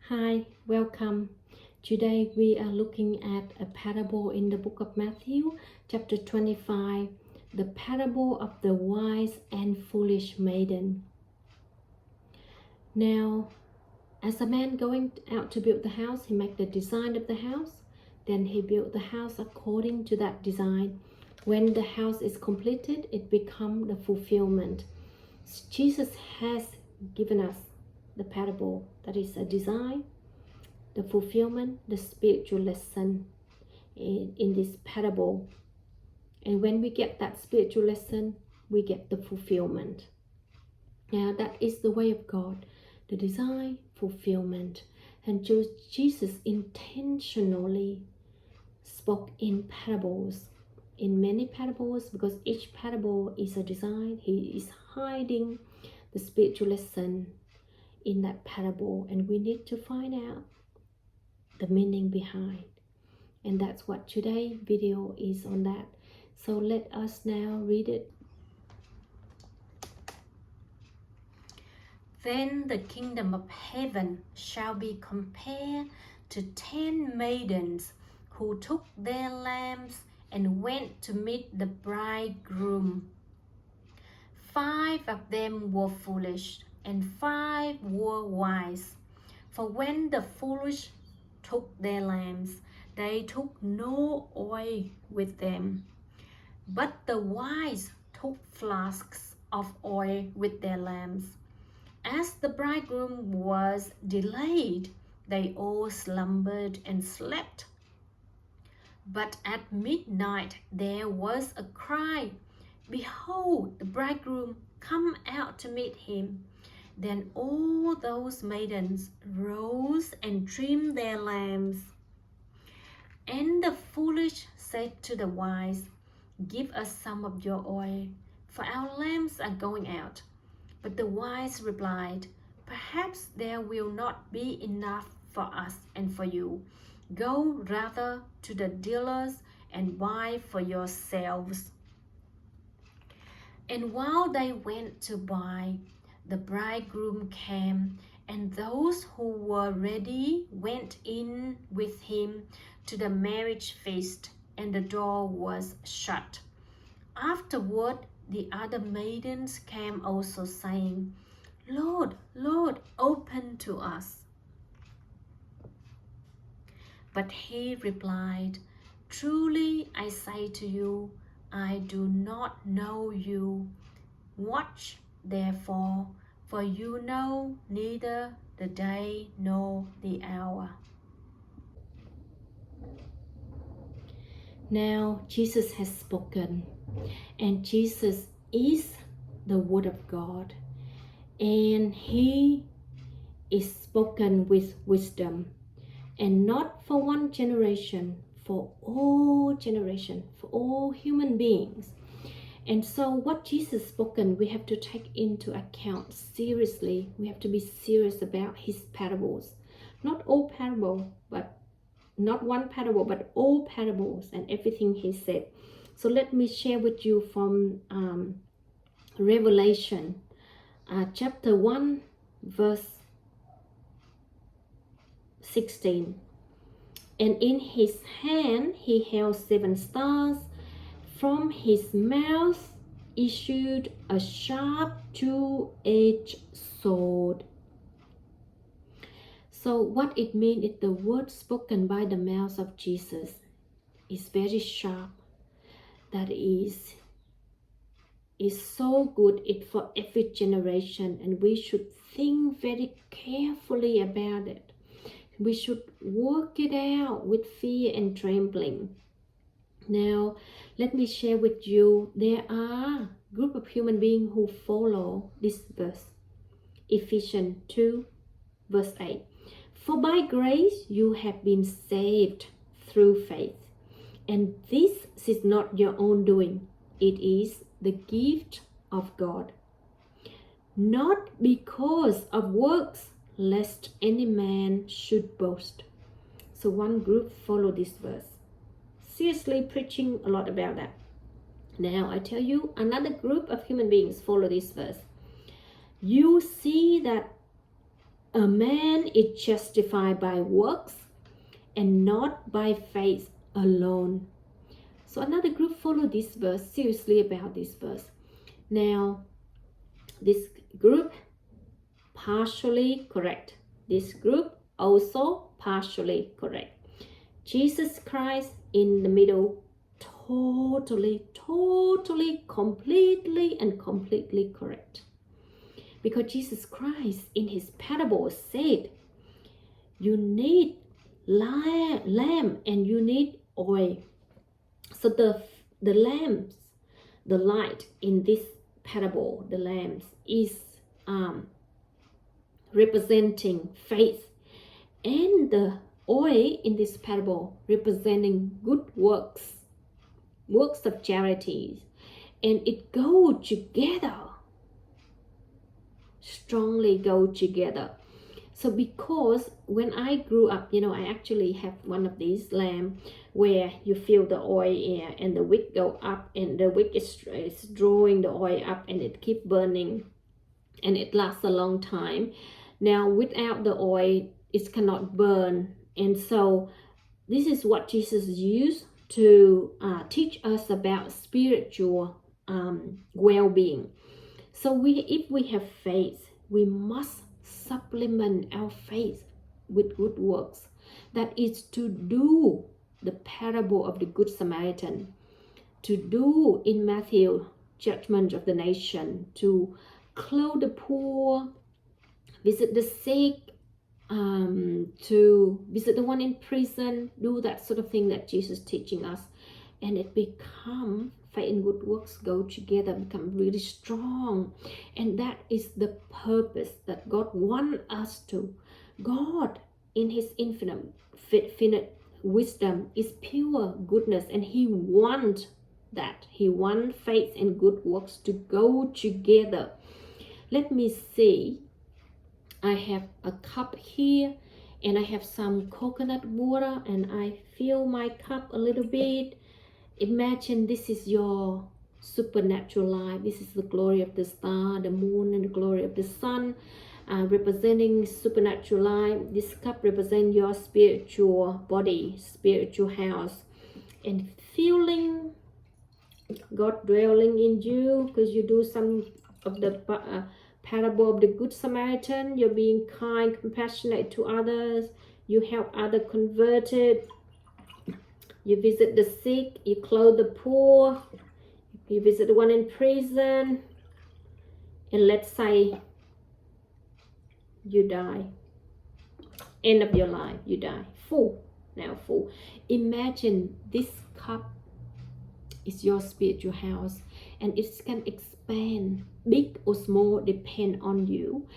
Hi, welcome. Today we are looking at a parable in the book of Matthew, chapter 25, the parable of the wise and foolish maiden. Now, as a man going out to build the house, he made the design of the house. Then he built the house according to that design. When the house is completed, it becomes the fulfillment. Jesus has given us the parable, that is a design, the fulfillment, the spiritual lesson in this parable. And when we get that spiritual lesson, we get the fulfillment. Now that is the way of God, the design, fulfillment. And Jesus intentionally spoke in parables, in many parables, because each parable is a design. He is hiding the spiritual lesson in that parable, and we need to find out the meaning behind. And that's what today's video is on that. So let us now read it. Then the kingdom of heaven shall be compared to 10 maidens who took their lamps and went to meet the bridegroom. 5 of them were foolish, and 5 were wise. For when the foolish took their lamps, they took no oil with them. But the wise took flasks of oil with their lamps. As the bridegroom was delayed, they all slumbered and slept. But at midnight there was a cry, "Behold, the bridegroom, come out to meet him." Then all those maidens rose and trimmed their lamps. And the foolish said to the wise, "Give us some of your oil, for our lamps are going out." But the wise replied, "Perhaps there will not be enough for us and for you. Go rather to the dealers and buy for yourselves." And while they went to buy, the bridegroom came, and those who were ready went in with him to the marriage feast, and the door was shut. Afterward, the other maidens came also, saying, "Lord, Lord, open to us." But he replied, "Truly I say to you, I do not know you. Watch, therefore, for you know neither the day nor the hour." Now Jesus has spoken, and Jesus is the Word of God, and He is spoken with wisdom, and not for one generation, for all generation, for all human beings. And so what Jesus spoken, we have to take into account seriously. We have to be serious about his parables. Not all parable, but not one parable, but all parables and everything he said. So let me share with you from Revelation chapter 1 verse 16. And in his hand he held 7 stars. From his mouth issued a sharp 2-edged sword. So what it means is the word spoken by the mouth of Jesus is very sharp. That is so good it for every generation, and we should think very carefully about it. We should work it out with fear and trembling. Now, let me share with you, there are a group of human beings who follow this verse. Ephesians 2 verse 8. For by grace you have been saved through faith. And this is not your own doing. It is the gift of God. Not because of works, lest any man should boast. So one group follow this verse. Seriously preaching a lot about that. Now I tell you, another group of human beings follow this verse. You see that a man is justified by works and not by faith alone. So another group followed this verse seriously about this verse. Now, this group partially correct. This group also partially correct. Jesus Christ in the middle, totally, completely correct. Because Jesus Christ in his parable said, you need lamb and you need oil. So the lamps, the light in this parable, the lamps is representing faith, and the oil in this parable representing good works of charities, and it go together, strongly go together. So because when I grew up, I actually have one of these lamp where you fill the oil in and the wick go up, and the wick is drawing the oil up, and it keep burning, and it lasts a long time. Now without the oil, it cannot burn. And so this is what Jesus used to teach us about spiritual well-being. So if we have faith, we must supplement our faith with good works. That is to do the parable of the Good Samaritan, to do in Matthew judgment of the nation, to clothe the poor, visit the sick, to visit the one in prison, do that sort of thing that Jesus is teaching us. And it become faith and good works go together, become really strong. And that is the purpose that God wants us to. God in his infinite wisdom is pure goodness, and he wants that. He wants faith and good works to go together. Let me see. I have a cup here, and I have some coconut water, and I fill my cup a little bit. Imagine this is your supernatural life. This is the glory of the star, the moon, and the glory of the sun, representing supernatural life. This cup represents your spiritual body, spiritual house, and feeling God dwelling in you because you do some of the parable of the Good Samaritan. You're being kind, compassionate to others. You help others converted. You visit the sick. You clothe the poor. You visit the one in prison. And let's say you die. End of your life, you die. Full. Now full. Imagine this cup is your spiritual house, and it can expand, big or small, depend on you.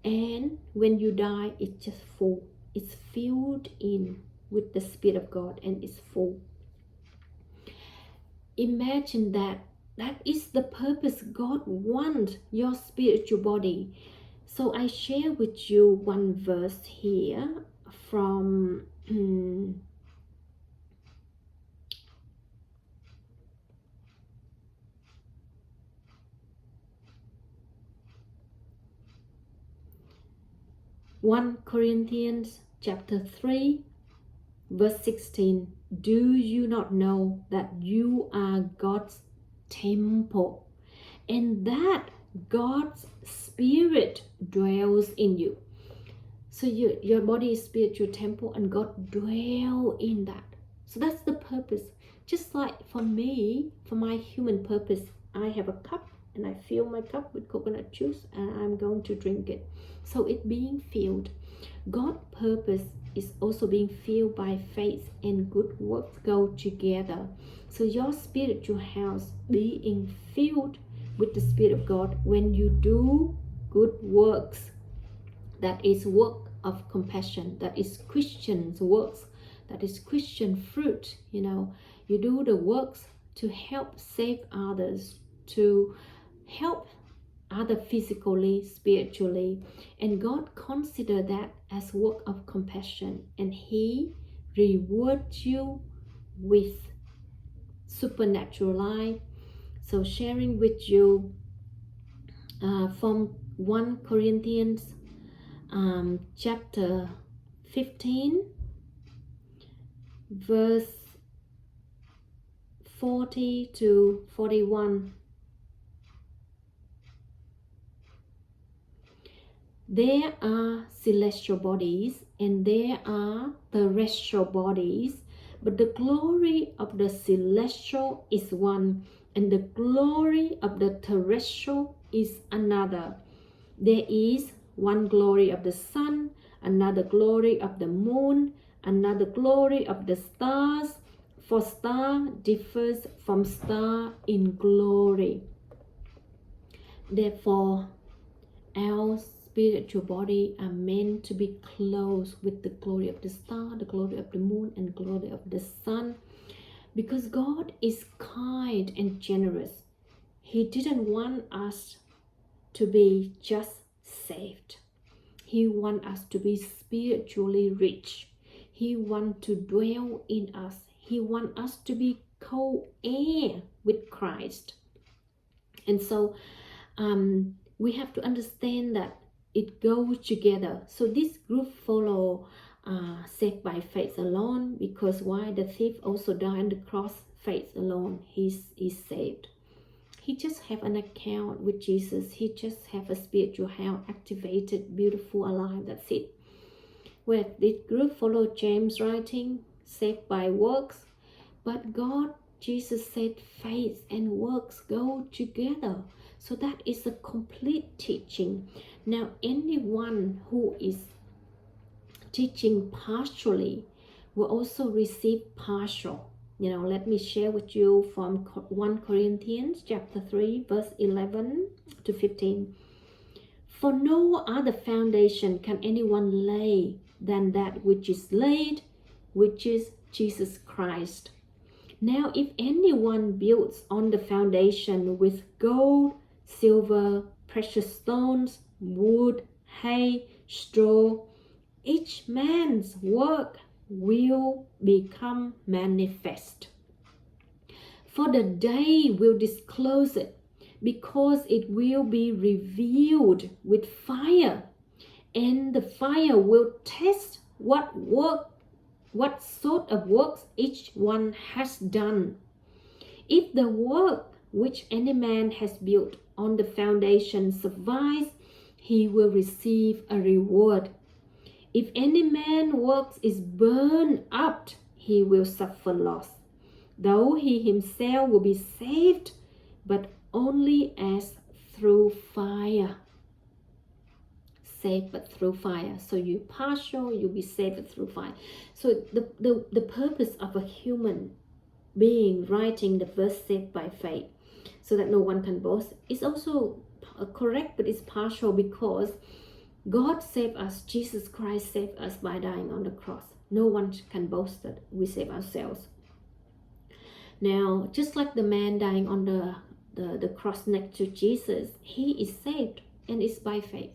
And when you die, it's just full. It's filled in with the Spirit of God, and it's full. Imagine that is the purpose. God wants your spiritual body. So I share with you one verse here from 1 Corinthians chapter 3 verse 16. Do you not know that you are God's temple, and that God's Spirit dwells in you? So your body is spiritual temple, and God dwells in that. So that's the purpose. Just like for me, for my human purpose, I have a cup, and I fill my cup with coconut juice, and I'm going to drink it. So it being filled. God's purpose is also being filled by faith, and good works go together. So your spiritual house being filled with the Spirit of God, when you do good works, that is work of compassion, that is Christian's works, that is Christian fruit. You do the works to help save others, to help other physically, spiritually, and God consider that as work of compassion, and he rewards you with supernatural life. So sharing with you from 1 Corinthians chapter 15, verse 40 to 41. There are celestial bodies and there are terrestrial bodies, but the glory of the celestial is one, and the glory of the terrestrial is another. There is one glory of the sun, another glory of the moon, another glory of the stars, for star differs from star in glory. Therefore, our spiritual body are meant to be clothed with the glory of the star, the glory of the moon, and glory of the sun, because God is kind and generous. He didn't want us to be just saved. He wants us to be spiritually rich. He wants to dwell in us. He wants us to be co-heir with Christ. And so we have to understand that it goes together. So this group follow saved by faith alone, because why? The thief also died on the cross, faith alone. He's saved. He just have an account with Jesus. He just have a spiritual health activated, beautiful, alive. That's it. Where this group follow James writing, saved by works. But God, Jesus said faith and works go together. So that is a complete teaching. Now, anyone who is teaching partially will also receive partial. Let me share with you from 1 Corinthians chapter 3, verse 11 to 15. For no other foundation can anyone lay than that which is laid, which is Jesus Christ. Now, if anyone builds on the foundation with gold, silver, precious stones, wood, hay, straw, each man's work will become manifest. For the day will disclose it, because it will be revealed with fire, and the fire will test what sort of works each one has done. If the work which any man has built on the foundation survives, he will receive a reward. If any man's work is burned up, he will suffer loss, though he himself will be saved, but only as through fire. Saved but through fire. So you partial, you'll be saved through fire. So the purpose of a human being writing the verse saved by faith, so that no one can boast, is also correct, but it's partial, because God saved us. Jesus Christ saved us by dying on the cross. No one can boast that we save ourselves. Now, just like the man dying on the cross next to Jesus, he is saved, and it's by faith.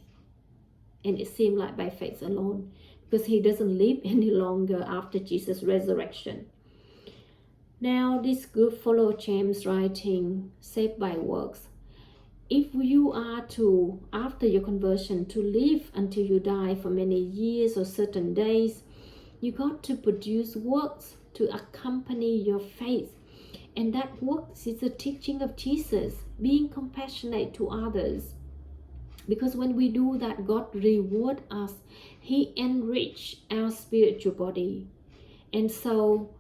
And it seemed like by faith alone, because he doesn't live any longer after Jesus' resurrection. Now, this group follow James writing, saved by works. If you are to, after your conversion, to live until you die for many years or certain days, you got to produce works to accompany your faith. And that works is the teaching of Jesus, being compassionate to others. Because when we do that, God reward us. He enrich our spiritual body. And so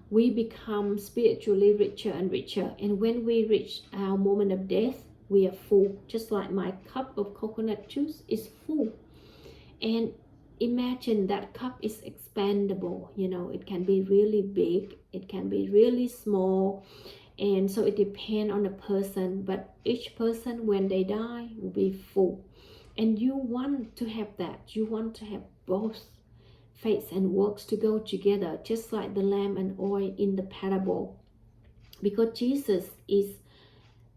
we become spiritually richer and richer. And when we reach our moment of death, we are full. Just like my cup of coconut juice is full. And imagine that cup is expandable. It can be really big. It can be really small. And so it depends on the person. But each person, when they die, will be full. And you want to have that. You want to have both faith and works to go together, just like the lamb and oil in the parable. Because Jesus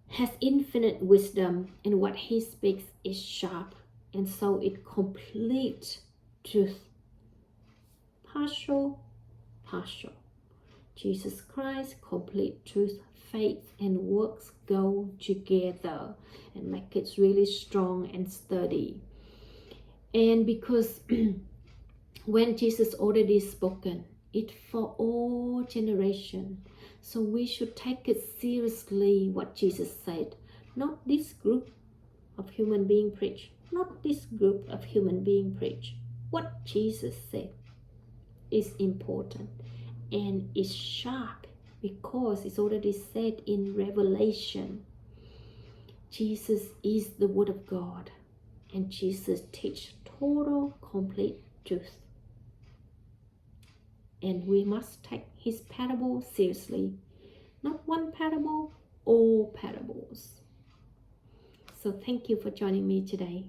has infinite wisdom, and what he speaks is sharp, and so it complete truth. Partial. Jesus Christ, complete truth. Faith and works go together and make it really strong and sturdy. And because when Jesus already spoken, it for all generation. So we should take it seriously what Jesus said. Not this group of human being preach. Not this group of human being preach. What Jesus said is important and is sharp because it's already said in Revelation. Jesus is the Word of God, and Jesus teach total, complete truth. And we must take his parable seriously. Not one parable, all parables. So thank you for joining me today.